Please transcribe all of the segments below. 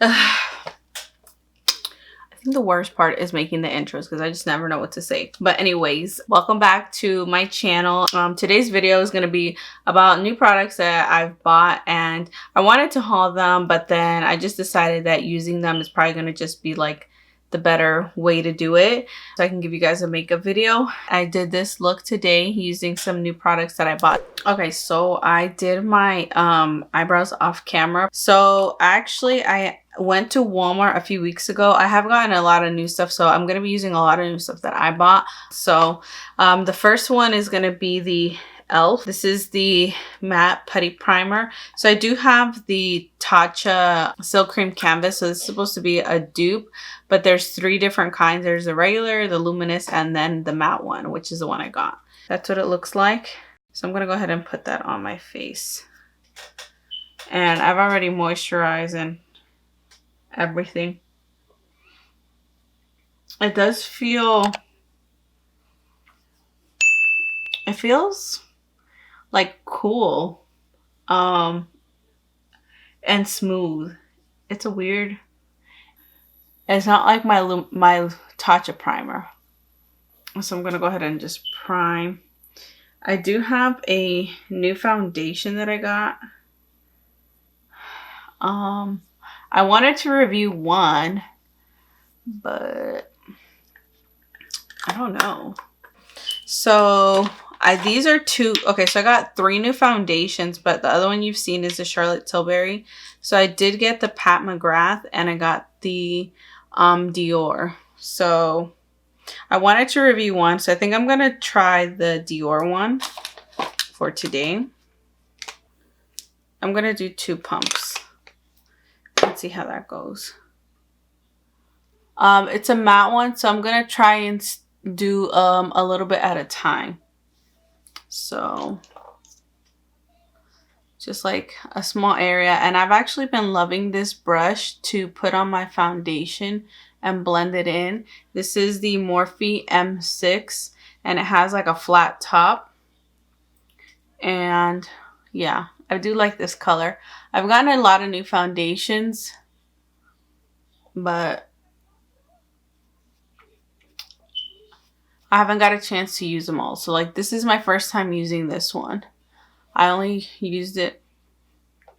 I think the worst part is making the intros because I just never know what to say. But anyways, welcome back to my channel. Today's video is going to be about new products that I've bought, and I wanted to haul them, but then I just decided that using them is probably going to just be like the better way to do it, so I can give you guys a makeup video. I did this look today using some new products that I bought. Okay, so I did my eyebrows off camera. So actually I went to Walmart a few weeks ago. I have gotten a lot of new stuff, so I'm going to be using a lot of new stuff that I bought. So the first one is going to be the e.l.f. This is the matte putty primer. So I do have the Tatcha Silk Cream Canvas. So this is supposed to be a dupe, but there's 3 different kinds. There's the regular, the luminous, and then the matte one, which is the one I got. That's what it looks like. So I'm going to go ahead and put that on my face. And I've already moisturized and everything. It does feel, it feels like cool and smooth. It's a weird, it's not like my Tatcha primer. So I'm gonna go ahead and just prime. I do have a new foundation that I got. I wanted to review one, but I don't know. So these are 2. Okay, so I got 3 new foundations, but the other one you've seen is the Charlotte Tilbury. So I did get the Pat McGrath and I got the Dior. So I wanted to review one, so I think I'm gonna try the Dior one for today. I'm gonna do 2 pumps. Let's see how that goes. It's a matte one, so I'm gonna try and do a little bit at a time. So just like a small area, and I've actually been loving this brush to put on my foundation and blend it in. This is the Morphe M6 and it has like a flat top, and yeah, I do like this color. I've gotten a lot of new foundations, but I haven't got a chance to use them all. So like this is my first time using this one. I only used it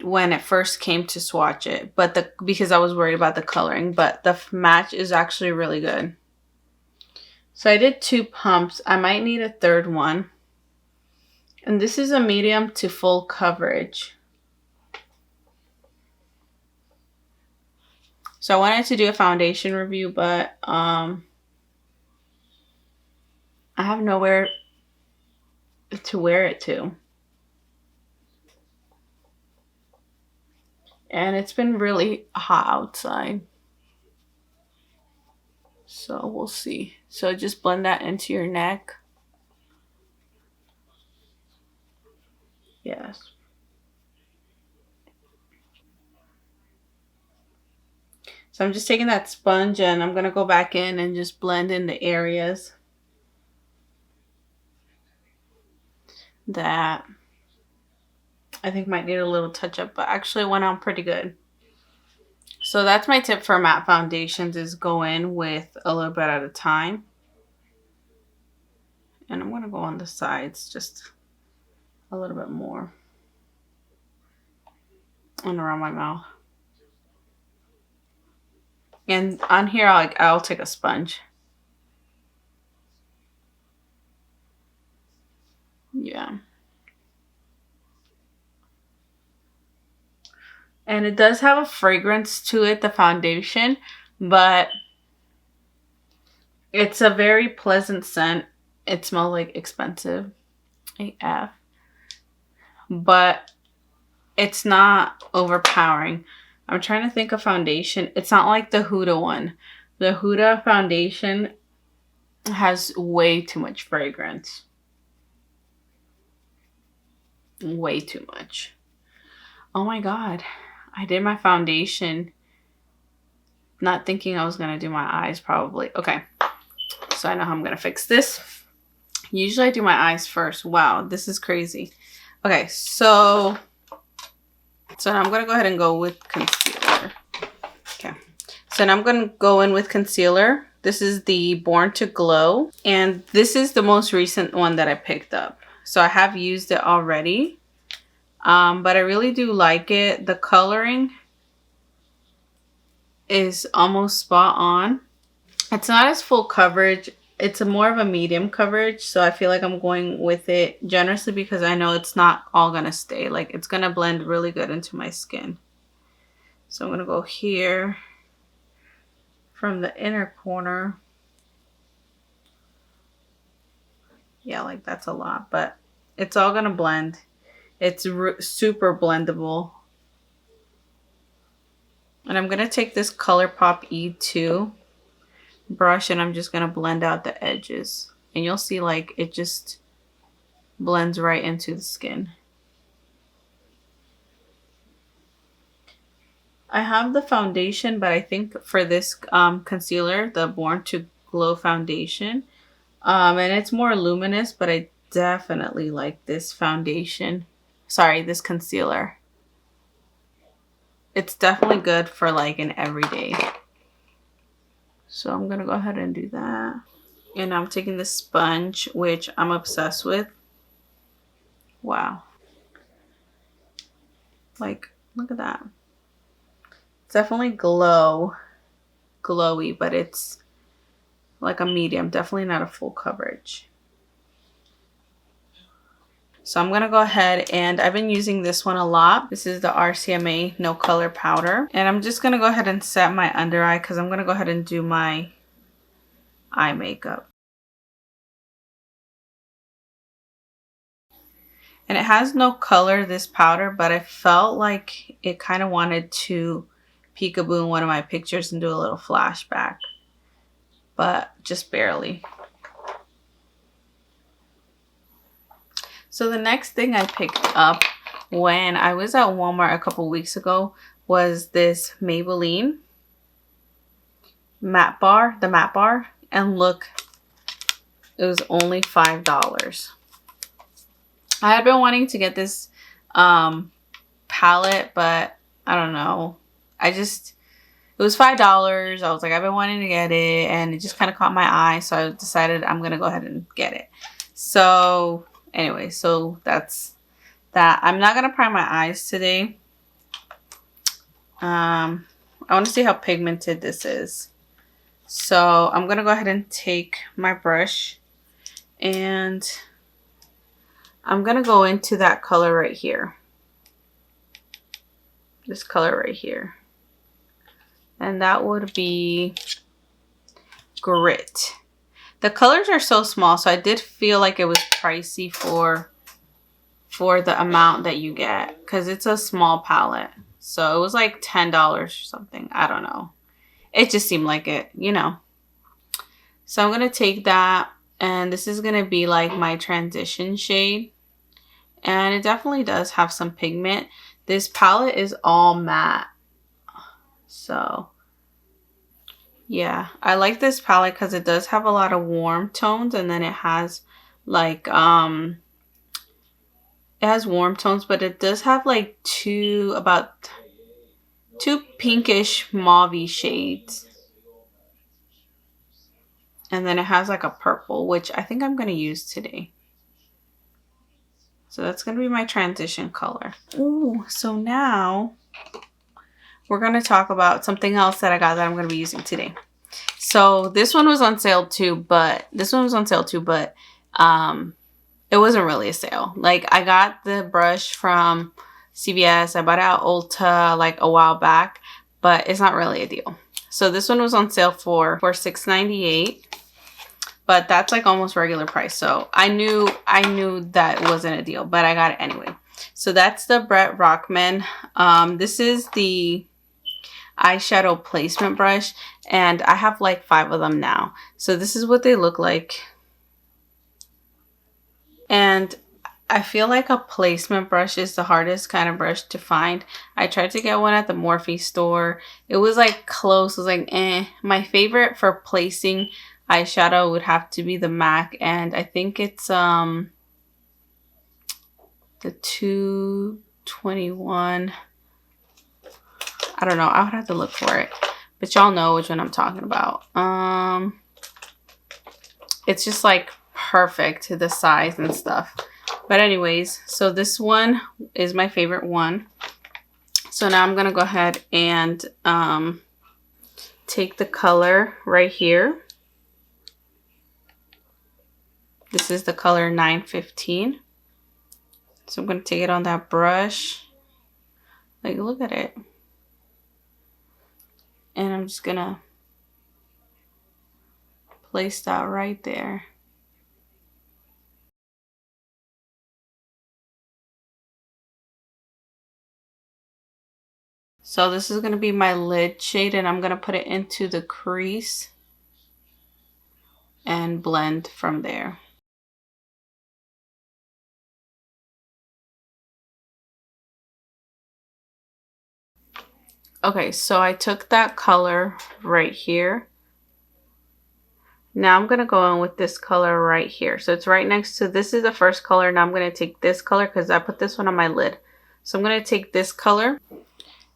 when it first came to swatch it, but because I was worried about the coloring, but the match is actually really good. So I did 2 pumps. I might need a 3rd one. And this is a medium to full coverage. So I wanted to do a foundation review, but I have nowhere to wear it to. And it's been really hot outside. So we'll see. So just blend that into your neck. Yes. So I'm just taking that sponge and I'm going to go back in and just blend in the areas that I think might need a little touch up, but actually went on pretty good. So that's my tip for matte foundations, is go in with a little bit at a time. And I'm going to go on the sides just a little bit more. And around my mouth. And on here, I'll take a sponge. Yeah. And it does have a fragrance to it, the foundation, but it's a very pleasant scent. It smells like expensive AF, but it's not overpowering. I'm trying to think of foundation. It's not like the Huda one. The Huda foundation has way too much fragrance. Way too much. Oh my god. I did my foundation not thinking I was going to do my eyes probably. Okay. So I know how I'm going to fix this. Usually I do my eyes first. Wow, this is crazy. Okay, so now I'm going to go ahead and go with concealer. So now I'm going to go in with concealer. This is the Born to Glow. And this is the most recent one that I picked up. So I have used it already. But I really do like it. The coloring is almost spot on. It's not as full coverage. It's more of a medium coverage. So I feel like I'm going with it generously because I know it's not all going to stay. Like it's going to blend really good into my skin. So I'm going to go here from the inner corner. Yeah, like that's a lot, but it's all gonna blend. It's super blendable. And I'm gonna take this ColourPop E2 brush and I'm just gonna blend out the edges. And you'll see like it just blends right into the skin. I have the foundation, but I think for this concealer, the Born to Glow foundation, and it's more luminous, but I definitely like this foundation. Sorry, this concealer. It's definitely good for like an everyday. So I'm gonna go ahead and do that. And I'm taking the sponge, which I'm obsessed with. Wow. Like, look at that. It's definitely glowy, but it's like a medium, definitely not a full coverage. So I'm gonna go ahead and I've been using this one a lot. This is the RCMA No Color Powder. And I'm just gonna go ahead and set my under eye because I'm gonna go ahead and do my eye makeup. And it has no color, this powder, but I felt like it kind of wanted to peekaboo in one of my pictures and do a little flashback, but just barely. So the next thing I picked up when I was at Walmart a couple weeks ago was this Maybelline matte bar, the matte bar, and look, it was only $5. I had been wanting to get this palette, but I don't know. It was $5. I was like, I've been wanting to get it, and it just kind of caught my eye, so I decided I'm gonna go ahead and get it. So anyway, so that's that. I'm not gonna prime my eyes today. I want to see how pigmented this is. So I'm gonna go ahead and take my brush and I'm gonna go into that color right here. This color right here. And that would be Grit. The colors are so small, so I did feel like it was pricey for the amount that you get because it's a small palette. So it was like $10 or something. I don't know. It just seemed like it, you know. So I'm going to take that, and this is going to be like my transition shade. And it definitely does have some pigment. This palette is all matte. So yeah, I like this palette because it does have a lot of warm tones, and then it has like it has warm tones, but it does have like about two pinkish mauve shades. And then it has like a purple, which I think I'm going to use today. So that's going to be my transition color. Ooh, so now we're going to talk about something else that I got that I'm going to be using today. So this one was on sale too, but it wasn't really a sale. Like I got the brush from CVS. I bought it at Ulta like a while back, but it's not really a deal. So this one was on sale for $6.98. But that's like almost regular price. So I knew that wasn't a deal, but I got it anyway. So that's the Brett Rockman. This is the eyeshadow placement brush, and I have like 5 of them now. So this is what they look like. And I feel like a placement brush is the hardest kind of brush to find. I tried to get one at the Morphe store. It was like close. It was like eh. My favorite for placing eyeshadow would have to be the MAC, and I think it's the 221. I don't know. I would have to look for it. but y'all know which one I'm talking about. It's just like perfect, the size and stuff. But anyways, so this one is my favorite one. So now I'm going to go ahead and take the color right here. This is the color 915. So I'm going to take it on that brush. Like, look at it. And I'm just going to place that right there. So this is going to be my lid shade, and I'm going to put it into the crease and blend from there. Okay, so I took that color right here. Now I'm going to go in with this color right here. So it's right next to, this is the first color. Now I'm going to take this color because I put this one on my lid. So I'm going to take this color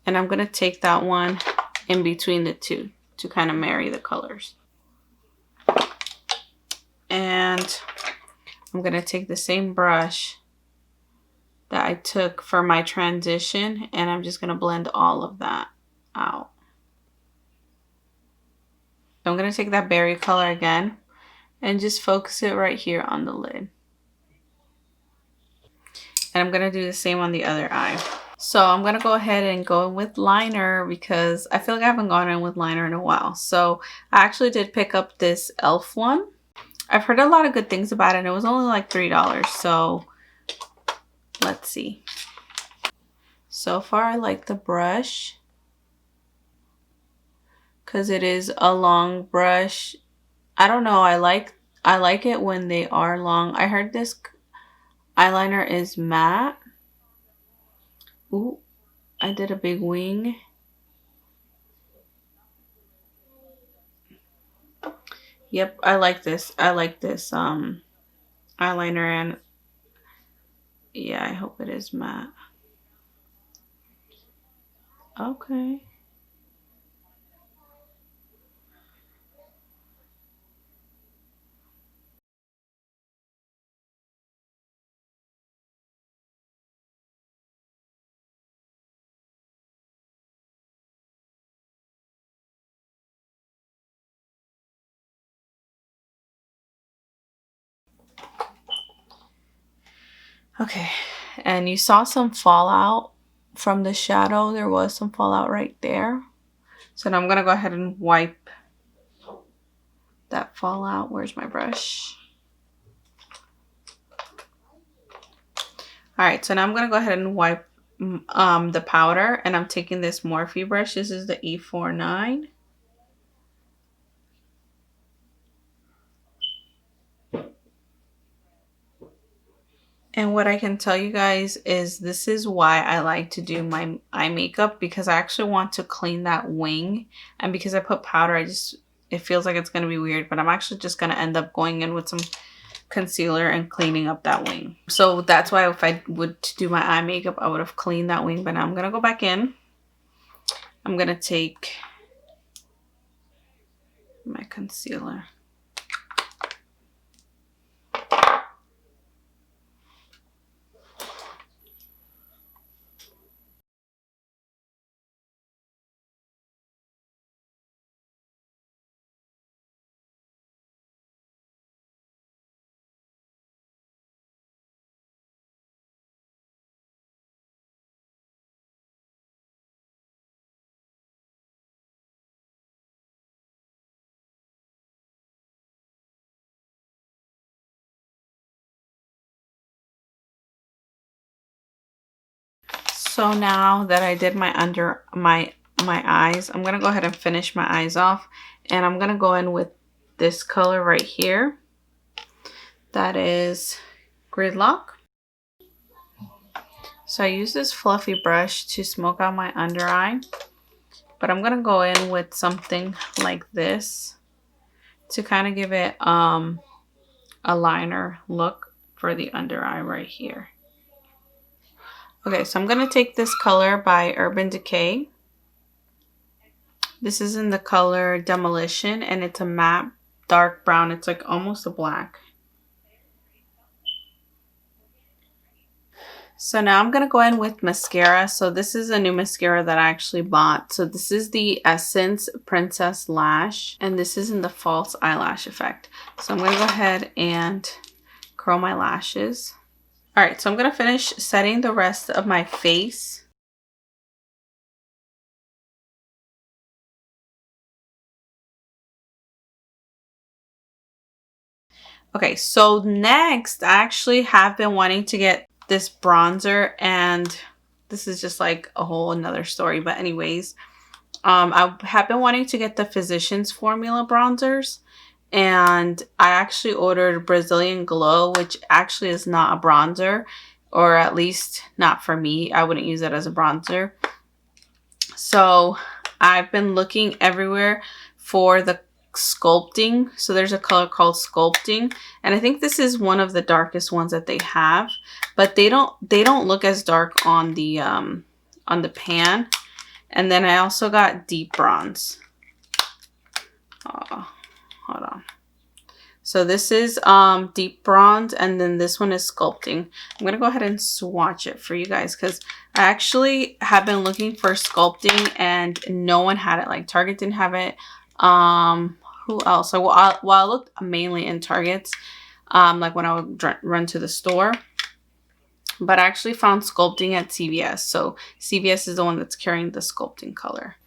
and I'm going to take that one in between the two to kind of marry the colors. And I'm going to take the same brush that I took for my transition, and I'm just going to blend all of that out. So I'm going to take that berry color again and just focus it right here on the lid. And I'm going to do the same on the other eye. So I'm going to go ahead and go with liner because I feel like I haven't gone in with liner in a while. So I actually did pick up this e.l.f. one. I've heard a lot of good things about it, and it was only like $3. So let's see. So far I like the brush because it is a long brush. I don't know, I like it when they are long. I heard this eyeliner is matte. Ooh, I did a big wing. Yep, I like this. I like this eyeliner, and yeah, I hope it is matte. Okay. Okay, and you saw some fallout from the shadow. There was some fallout right there. So now I'm gonna go ahead and wipe that fallout. Where's my brush? All right, so now I'm gonna go ahead and wipe the powder, and I'm taking this Morphe brush. This is the E49. And what I can tell you guys is this is why I like to do my eye makeup, because I actually want to clean that wing. And because I put powder, it feels like it's going to be weird, but I'm actually just going to end up going in with some concealer and cleaning up that wing. So that's why if I would do my eye makeup, I would have cleaned that wing. But now I'm going to go back in. I'm going to take my concealer. So now that I did my eyes, I'm gonna go ahead and finish my eyes off, and I'm gonna go in with this color right here. That is Gridlock. So I use this fluffy brush to smoke out my under eye, but I'm gonna go in with something like this to kind of give it a liner look for the under eye right here. Okay, so I'm gonna take this color by Urban Decay, This is in the color Demolition, and it's a matte dark brown. It's like almost a black. So now I'm going to go in with mascara. So this is a new mascara that I actually bought. So this is the Essence Princess Lash, and this is in the false eyelash effect. So I'm going to go ahead and curl my lashes. All right, so I'm going to finish setting the rest of my face. Okay, so next I actually have been wanting to get this bronzer, and this is just like a whole another story, but anyways, I have been wanting to get the Physicians Formula bronzers, and I actually ordered Brazilian Glow, which actually is not a bronzer, or at least not for me. I wouldn't use it as a bronzer. So I've been looking everywhere for the sculpting. So there's a color called Sculpting, and I think this is one of the darkest ones that they have, but they don't look as dark on the pan. And then I also got Deep Bronze. Hold on. So this is Deep Bronze, and then this one is Sculpting. I'm gonna go ahead and swatch it for you guys because I actually have been looking for Sculpting and no one had it. Like Target didn't have it. Who else? So I looked mainly in Targets, like when I would run to the store. But I actually found Sculpting at CVS. So CVS is the one that's carrying the Sculpting color.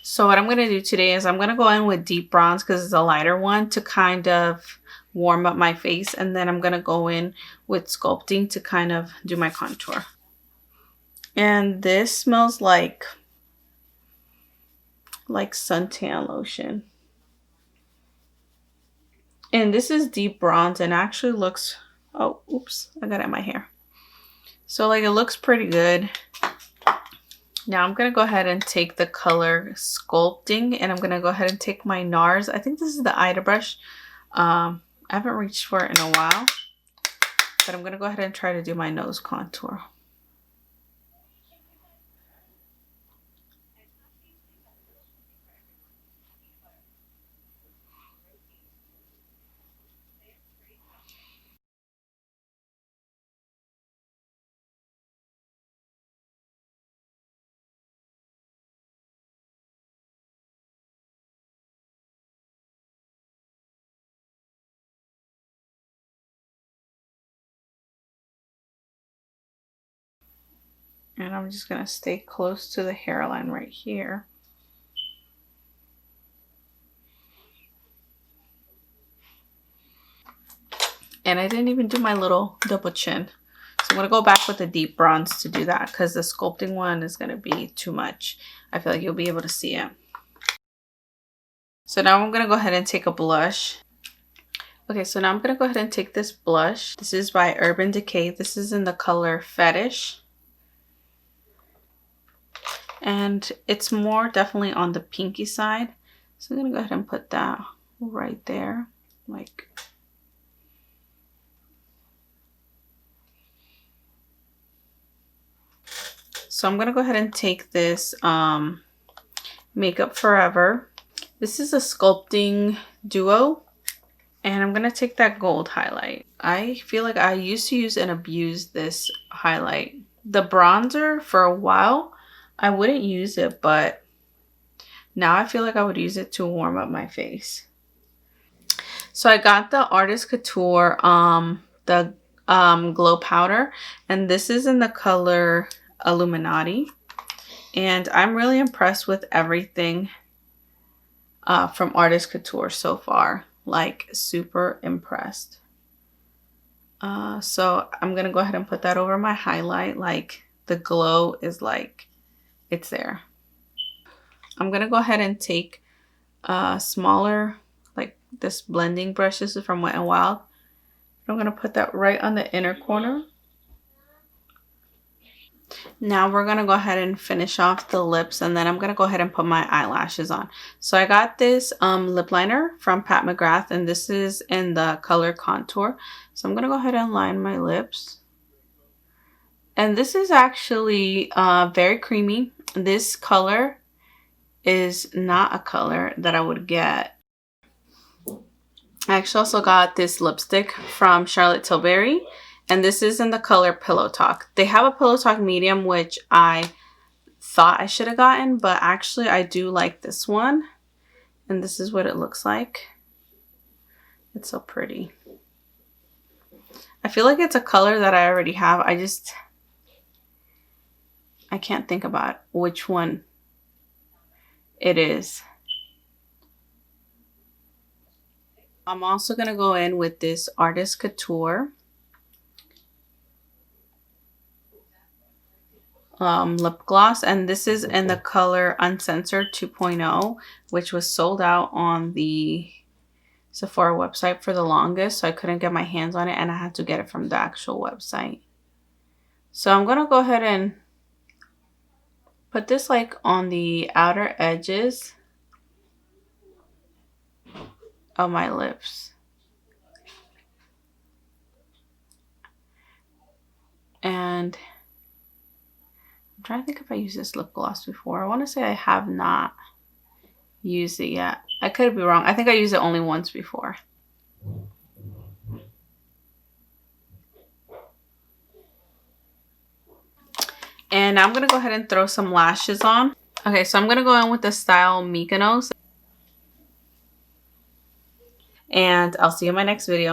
So what I'm going to do today is I'm going to go in with Deep Bronze because it's a lighter one to kind of warm up my face. And then I'm going to go in with Sculpting to kind of do my contour. And this smells like suntan lotion. And this is Deep Bronze and actually looks, oh, oops, I got it in my hair. So like it looks pretty good. Now I'm going to go ahead and take the color Sculpting, and I'm going to go ahead and take my NARS. I think this is the Ida brush. I haven't reached for it in a while, but I'm going to go ahead and try to do my nose contour. And I'm just going to stay close to the hairline right here. And I didn't even do my little double chin. So I'm going to go back with the Deep Bronze to do that because the Sculpting one is going to be too much. I feel like you'll be able to see it. So now I'm going to go ahead and take a blush. Okay, so now I'm going to go ahead and take this blush. This is by Urban Decay. This is in the color Fetish. And it's more definitely on the pinky side. So I'm going to go ahead and put that right there. Like, so I'm going to go ahead and take this Makeup Forever. This is a Sculpting Duo. And I'm going to take that gold highlight. I feel like I used to use and abuse this highlight. The bronzer for a while, I wouldn't use it, but now I feel like I would use it to warm up my face. So I got the Artist Couture, the glow powder, and this is in the color Illuminati. And I'm really impressed with everything from Artist Couture so far. Like super impressed. So I'm gonna go ahead and put that over my highlight. Like the glow is like, it's there. I'm gonna go ahead and take smaller, like this blending brush. This is from Wet n Wild. I'm gonna put that right on the inner corner. Now we're gonna go ahead and finish off the lips, and then I'm gonna go ahead and put my eyelashes on. So I got this lip liner from Pat McGrath, and this is in the color Contour. So I'm gonna go ahead and line my lips. And this is actually very creamy. This color is not a color that I would get. I actually also got this lipstick from Charlotte Tilbury, and this is in the color Pillow Talk. They have a Pillow Talk medium, which I thought I should have gotten, but actually I do like this one, and this is what it looks like. It's so pretty. I feel like it's a color that I already have. I can't think about which one it is. I'm also going to go in with this Artist Couture lip gloss, and this is in the color Uncensored 2.0, which was sold out on the Sephora website for the longest, so I couldn't get my hands on it, and I had to get it from the actual website. So I'm going to go ahead and put this like on the outer edges of my lips. And I'm trying to think if I used this lip gloss before. I want to say I have not used it yet. I could be wrong. I think I used it only once before. And now I'm going to go ahead and throw some lashes on. Okay, so I'm going to go in with the style Mykonos. And I'll see you in my next video.